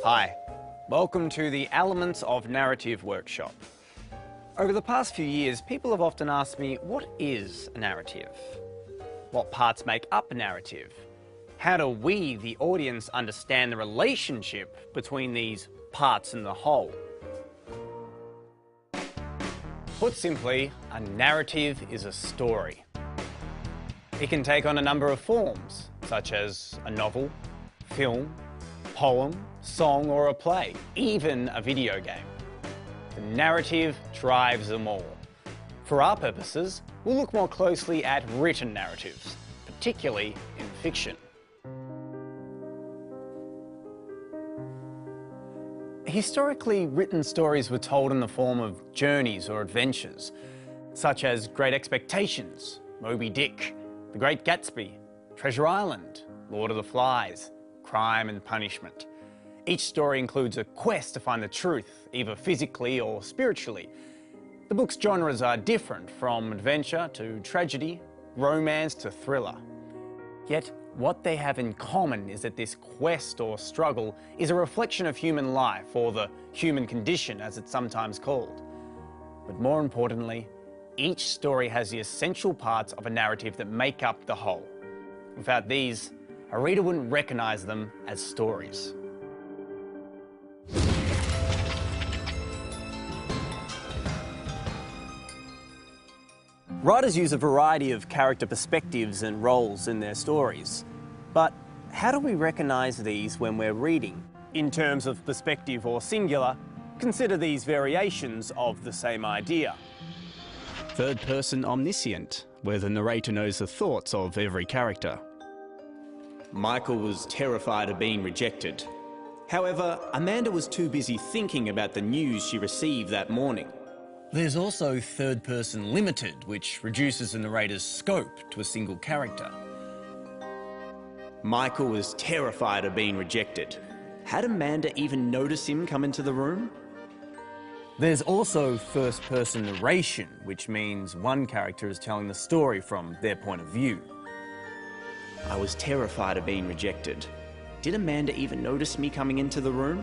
Hi, welcome to the Elements of Narrative workshop. Over the past few years, people have often asked me, what is a narrative? What parts make up a narrative? How do we, the audience, understand the relationship between these parts and the whole? Put simply, a narrative is a story. It can take on a number of forms, such as a novel, film, poem, song or a play, even a video game. The narrative drives them all. For our purposes, we'll look more closely at written narratives, particularly in fiction. Historically, written stories were told in the form of journeys or adventures, such as Great Expectations, Moby Dick, The Great Gatsby, Treasure Island, Lord of the Flies, Crime and Punishment. Each story includes a quest to find the truth, either physically or spiritually. The book's genres are different, from adventure to tragedy, romance to thriller. Yet, what they have in common is that this quest or struggle is a reflection of human life, or the human condition as it's sometimes called. But more importantly, each story has the essential parts of a narrative that make up the whole. Without these, a reader wouldn't recognise them as stories. Writers use a variety of character perspectives and roles in their stories. But how do we recognise these when we're reading? In terms of perspective or singular, consider these variations of the same idea. Third-person omniscient, where the narrator knows the thoughts of every character. Michael was terrified of being rejected. However, Amanda was too busy thinking about the news she received that morning. There's also third-person limited, which reduces the narrator's scope to a single character. Michael was terrified of being rejected. Had Amanda even noticed him come into the room? There's also first-person narration, which means one character is telling the story from their point of view. I was terrified of being rejected. Did Amanda even notice me coming into the room?